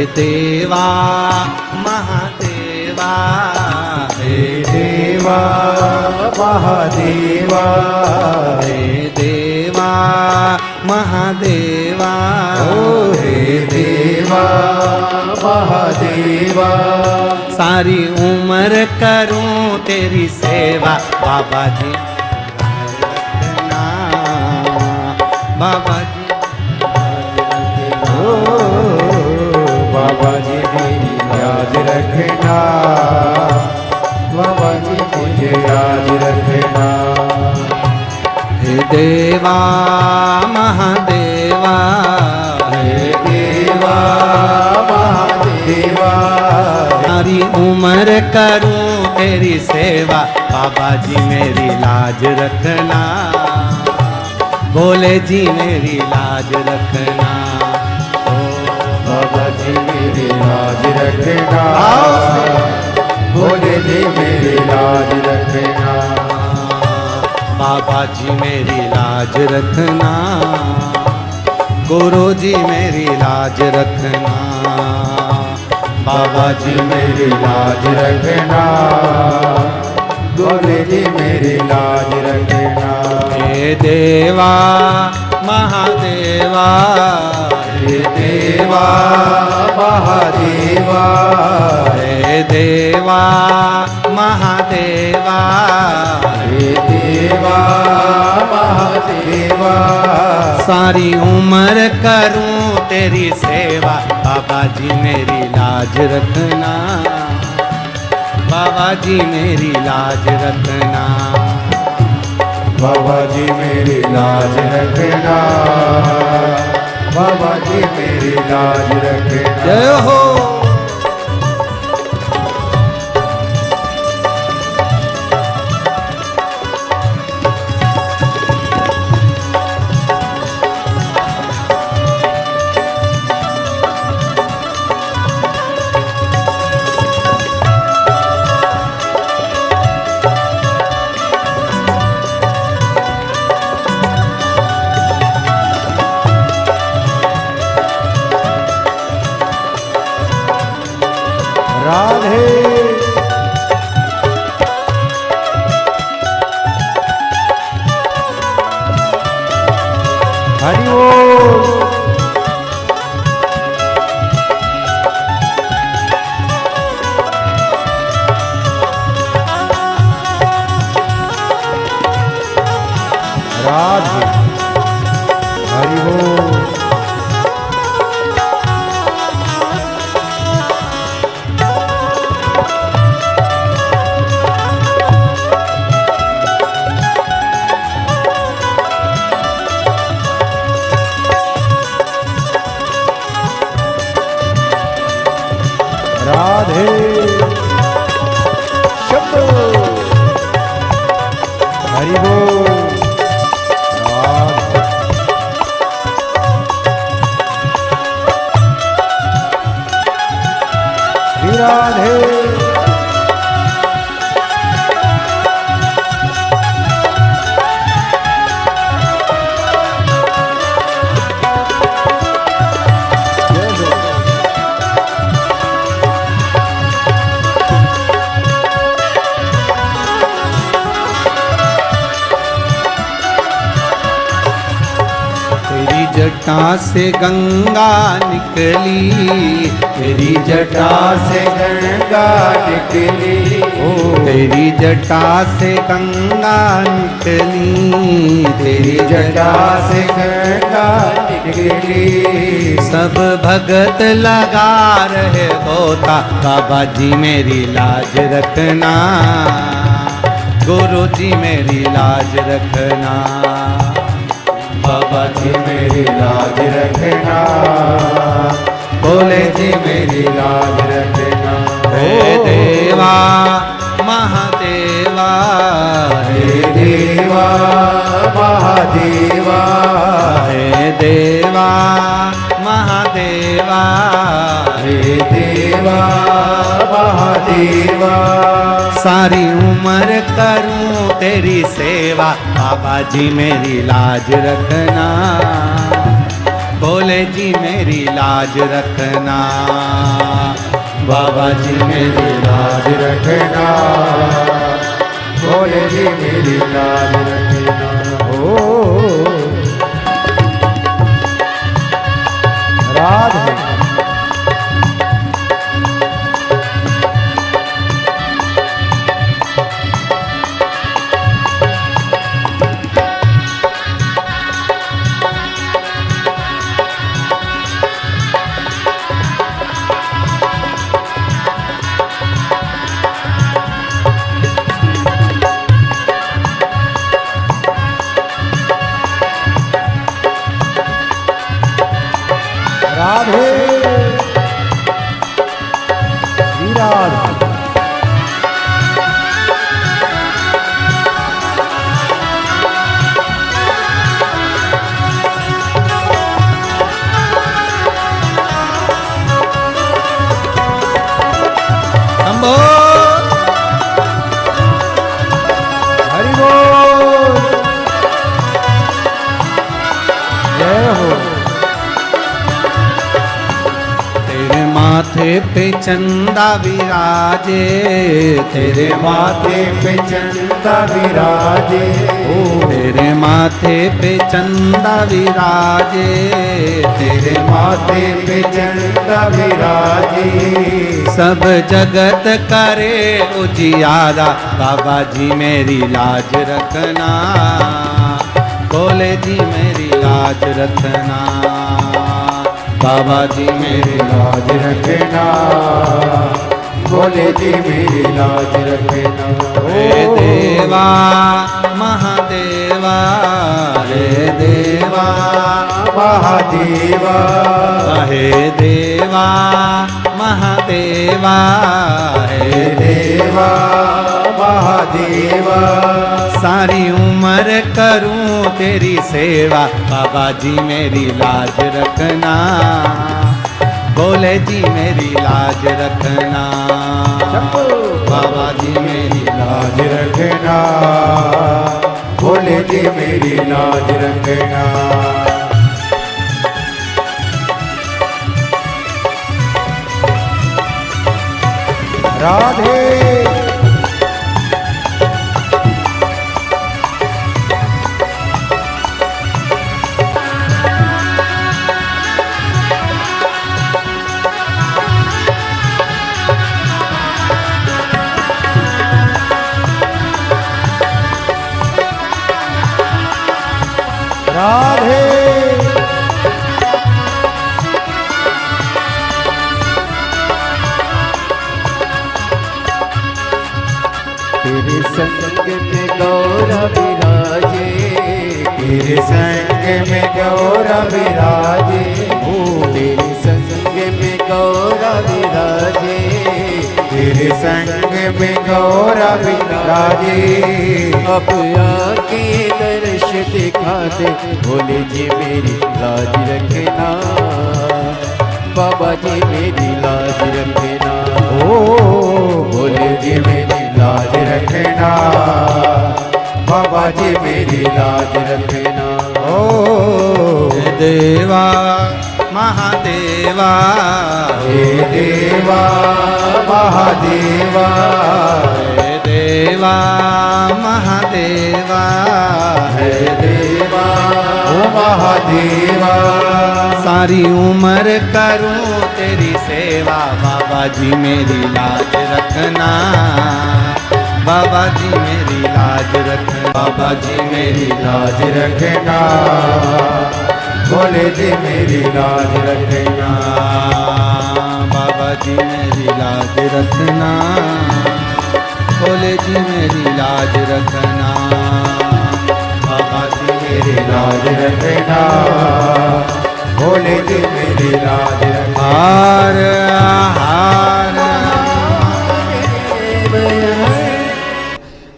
देवा महादेवा, हे देवा महादेवा, हे देवा महादेवा, हे देवा महादेवा। सारी उम्र करूं तेरी सेवा बाबा जी, बाबा जी बाबा जी मेरी याद रखना, बाबा जी मुझे याद रखना। हे देवा महादेवा, हे देवा महादेवा, सारी उम्र करूं तेरी सेवा बाबा जी मेरी लाज रखना, भोले जी मेरी लाज रखना, बाबा जी मेरी लाज रखना, भोले जी मेरी लाज रखना, बाबा जी मेरी लाज रखना, गुरु जी मेरी लाज रखना, बाबा जी मेरी लाज रखना, भोले जी मेरी लाज रखना। हे देवा महादेवा, हे देवा महादेवा, हे देवा महादेवा, हे देवा महादेवा। सारी उम्र करूं तेरी सेवा बाबा जी मेरी लाज रखना, बाबा जी मेरी लाज रखना, बाबा जी मेरी लाज रखना, बाबा जी मेरी लाज रखना। जय हो। राधे हरि बोल। राधे हरि बोल। राधे शब्दो हरि बोल। राधे जटा से गंगा निकली, तेरी जटा से गंगा निकली, तेरी जटा से गंगा निकली, तेरी जटा से गंगा निकली। सब भगत लगा रहे होता बाबा जी मेरी लाज रखना, गुरु जी मेरी लाज रखना, बाबा जी मेरी लाज रखना, भोले जी मेरी लाज रखना। हे देवा महादेवा, हे देवा महादेवा, हे देवा महादेवा, हे देवा महादेवा। सारी उम्र करूं तेरी सेवा बाबा जी मेरी लाज रखना, भोले जी मेरी लाज रखना। बाबा जी मेरी लाज रखना, भोले जी मेरी लाज रखना। ओ राधे राधे श्री राधे। शंभो हरि बोल, जय हो। तेरे माथे पे चंदा विराजे, तेरे माथे पे चंदा विराजे, तेरे माथे पे चंदा विराजे, तेरे माथे पे चंदा विराजे। सब जगत करे उजियारा, बाबा जी मेरी लाज रखना, भोले जी मेरी लाज रखना, बाबा जी मेरी लाज रखना, भोले जी मेरी लाज रखना। हे देवा महादेवा, हे देवा महादेवा, हे देवा महादेवा, हे देवा महादेवा। सारी उम्र करूं तेरी सेवा, बाबा जी मेरी लाज रखना, भोले जी मेरी लाज रखना, बाबा जी मेरी लाज रखना, भोले जी मेरी लाज रखना। राधे राधे तेरे संग में गौरा विराजे, तेरे संग में गौरा विराजे, तेरे संग में गौरा विराजे, तेरे संग में गौरा विराजे। अब आके दर्श दिखा दे, भोले जी मेरी लाज रखना, बाबा जी मेरी लाज रखना। ओ भोले जी मेरी लाज रखना, बाबा जी मेरी लाज रखना। ओ हे देवा महादेवा, हे देवा महादेवा, हे देवा महादेवा, हे देवा ओ महादेवा। सारी उम्र करूं तेरी सेवा, बाबा जी मेरी लाज रखना, बाबा जी मेरी लाज रखना, बाबा जी मेरी लाज रखना, भोले जी मेरी लाज रखना, बाबा जी मेरी लाज रखना, भोले जी मेरी लाज रखना, बाबा जी मेरी लाज रखना, भोले जी मेरी लाज रखना। हार हार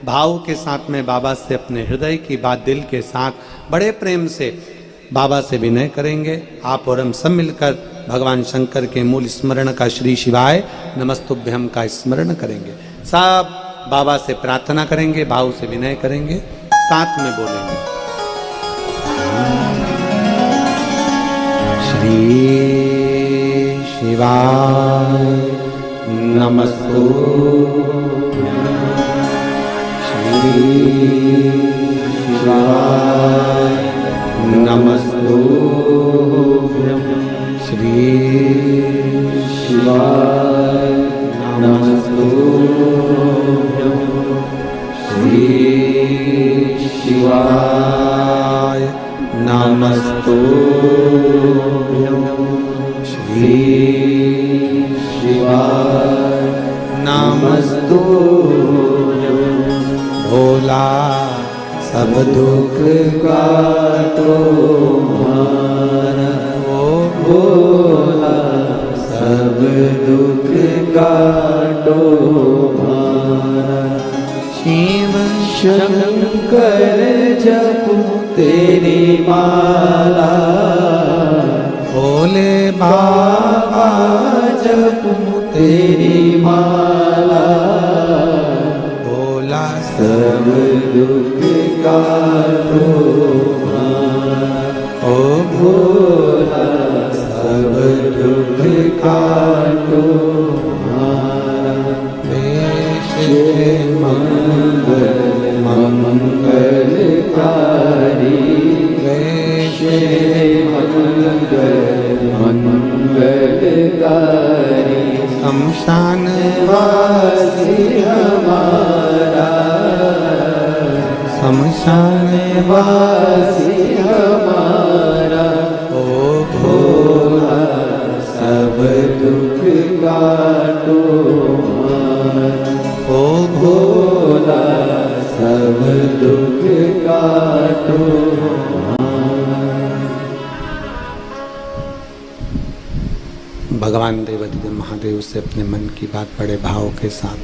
भाव के साथ में बाबा से अपने हृदय की बात दिल के साथ बड़े प्रेम से बाबा से विनय करेंगे। आप और हम सब मिलकर भगवान शंकर के मूल स्मरण का श्री शिवाय नमस्तुभ्यम का स्मरण करेंगे। सब बाबा से प्रार्थना करेंगे, भाव से विनय करेंगे, साथ में बोलेंगे। श्री शिवाय नमस्तुभ्यं श्री शिवाय नमस्तुभ्यं श्री शिवाय नमस्तुभ्यं श्री शिवाय नमस्तुभ्यं श्री शिवाय नमस्तुभ्यं भोला सब दुख काटो हमारा ओ भोला सब दुख काटो हमारा शिव शंकर जपो तेरी माला भोले बाबा जपो तेरी माला भोला सब दुख काटो ओ भोला सब दुख काटो मंगलकारी मंगलकारी शमशान वासी हमारा शमशान वासी हमारा ओ भोला सब दुख काटो ओ भोला सब दुख काटो। भगवान देवाधिदेव महादेव से अपने मन की बात बड़े भाव के साथ